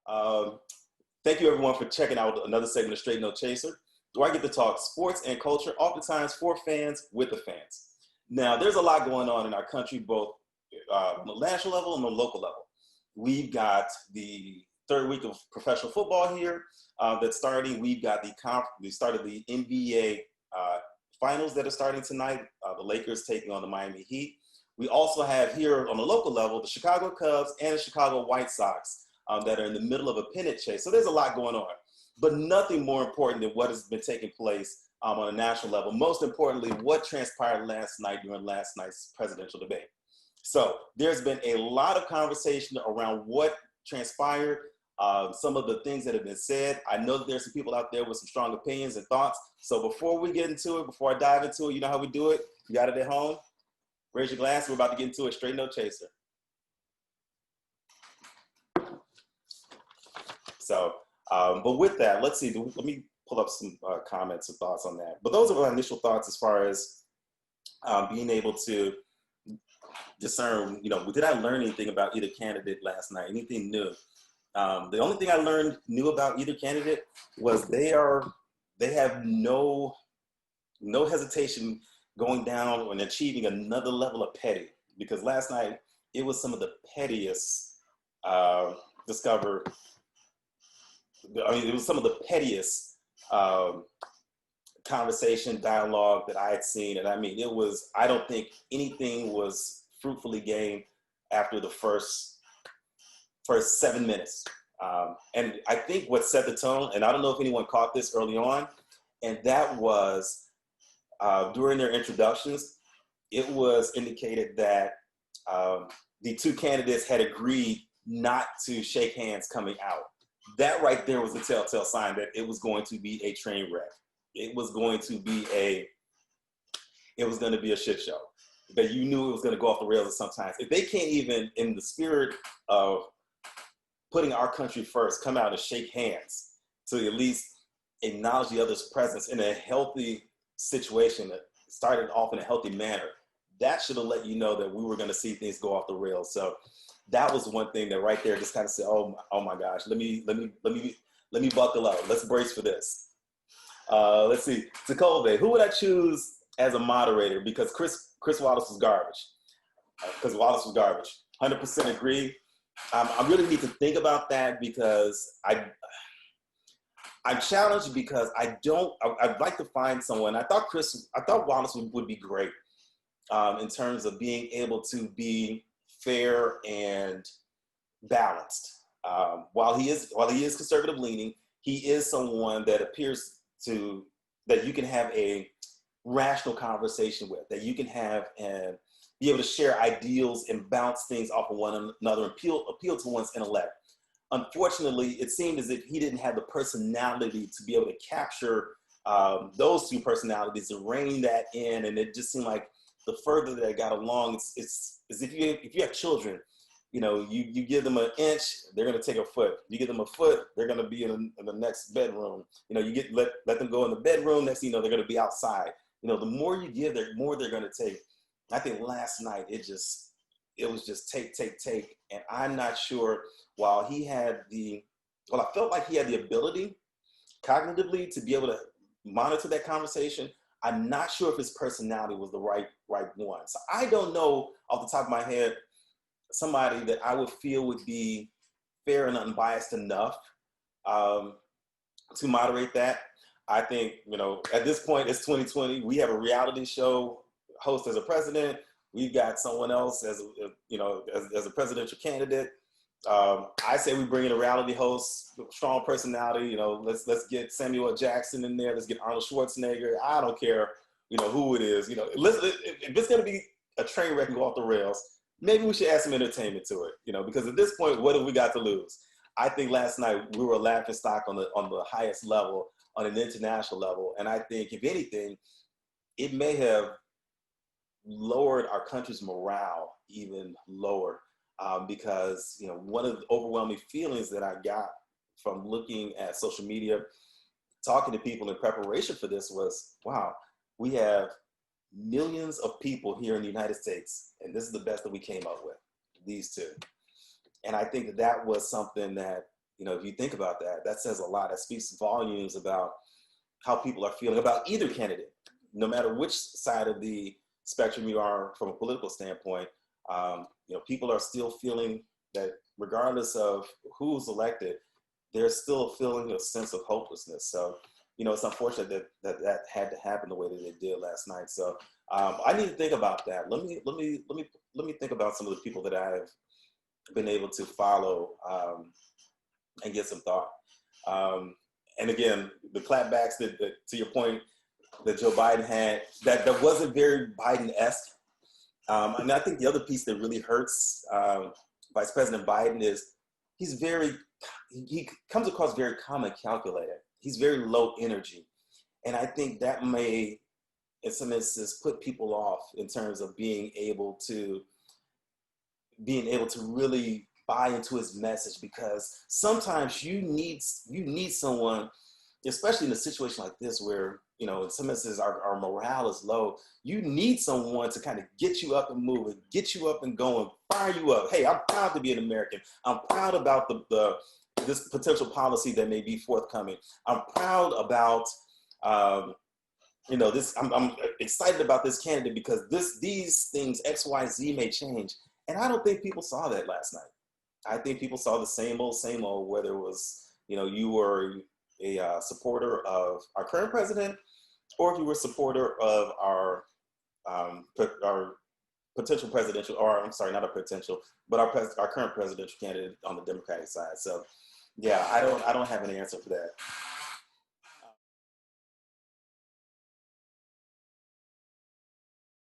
Um, Thank you everyone for checking out another segment of Straight No Chaser, where I get to talk sports and culture, oftentimes for fans, with the fans. Now, there's a lot going on in our country, both on the national level and the local level. We've got the third week of professional football here that's starting. We've got the start of the NBA finals that are starting tonight. The Lakers taking on the Miami Heat. We also have here on the local level, the Chicago Cubs and the Chicago White Sox that are in the middle of a pennant chase. So there's a lot going on, but nothing more important than what has been taking place on a national level. Most importantly, what transpired last night during last night's presidential debate. So there's been a lot of conversation around what transpired, some of the things that have been said. I know that there's some people out there with some strong opinions and thoughts. So before we get into it, before I dive into it, you know how we do it? You got it at home? Raise your glass. We're about to get into it. Straight No Chaser. So, but with that, let's see. Let me pull up some comments and thoughts on that. But those are my initial thoughts as far as being able to discern, you know, did I learn anything about either candidate last night? Anything new? The only thing I knew about either candidate was they have no hesitation going down and achieving another level of petty, because last night it was some of the pettiest it was some of the pettiest conversation, dialogue that I had seen. And I mean, I don't think anything was fruitfully gained after the first 7 minutes. And I think what set the tone, and I don't know if anyone caught this early on, and that was during their introductions, it was indicated that the two candidates had agreed not to shake hands coming out. That right there was the telltale sign that it was going to be a train wreck. It was going to be a shit show. That you knew it was going to go off the rails sometimes. If they can't even, in the spirit of putting our country first, come out and shake hands to at least acknowledge the other's presence in a healthy situation that started off in a healthy manner, that should have let you know that we were going to see things go off the rails. So that was one thing that right there just kind of said, oh my gosh, let me buckle up. Let's brace for this. Let's see, Takolbe, who would I choose as a moderator? Because Chris Wallace was garbage. Because Wallace was garbage. 100% agree. I really need to think about that, because I'm challenged, because I'd like to find someone. I thought Wallace would be great in terms of being able to be fair and balanced. While he is conservative leaning, he is someone that appears that you can have a rational conversation with, that you can have and be able to share ideals and bounce things off of one another, and appeal to one's intellect. Unfortunately, it seemed as if he didn't have the personality to be able to capture those two personalities and rein that in. And it just seemed like the further that it got along, it's as if you have children, you know, you give them an inch, they're going to take a foot. You give them a foot, they're going to be in the next bedroom. You know, you let them go in the bedroom, next thing you know, they're going to be outside. You know, the more you give, the more they're going to take. I think last night it was just take. And I'm not sure, while I felt like he had the ability cognitively to be able to monitor that conversation, I'm not sure if his personality was the right one. So I don't know off the top of my head somebody that I would feel would be fair and unbiased enough to moderate that. I think, you know, at this point, it's 2020. We have a reality show host as a president. We've got someone else as a presidential candidate. I say we bring in a reality host, strong personality. You know, let's get Samuel L. Jackson in there. Let's get Arnold Schwarzenegger. I don't care, you know, who it is. You know, if it's going to be a train wreck and go off the rails, maybe we should add some entertainment to it. You know, because at this point, what have we got to lose? I think last night we were a laughing stock on the highest level, on an international level, and I think if anything, it may have lowered our country's morale even lower. Because, you know, one of the overwhelming feelings that I got from looking at social media, talking to people in preparation for this was, wow, we have millions of people here in the United States, and this is the best that we came up with, these two. And I think that was something that, You know, if you think about that, that says a lot. That speaks volumes about how people are feeling about either candidate, no matter which side of the spectrum you are from a political standpoint. You know, people are still feeling that regardless of who's elected, there's still feeling a sense of hopelessness. So, you know, it's unfortunate that had to happen the way that it did last night. So I need to think about that. Let me think about some of the people that I've been able to follow and get some thought. And again, the clapbacks that to your point that Joe Biden had, that wasn't very Biden-esque. And I think the other piece that really hurts Vice President Biden is he comes across very calm and calculated. He's very low energy. And I think that may, in some instances, put people off in terms of being able to really buy into his message, because sometimes you need someone, especially in a situation like this where, you know, in some instances our morale is low. You need someone to kind of get you up and moving, get you up and going, fire you up. Hey, I'm proud to be an American. I'm proud about this potential policy that may be forthcoming. I'm proud about, you know, this. I'm excited about this candidate because these things X, Y, Z may change. And I don't think people saw that last night. I think people saw the same old, whether it was, you know, you were a supporter of our current president, or if you were a supporter of our potential presidential, or I'm sorry, not a potential, but our current presidential candidate on the Democratic side. So, yeah, I don't have an answer for that.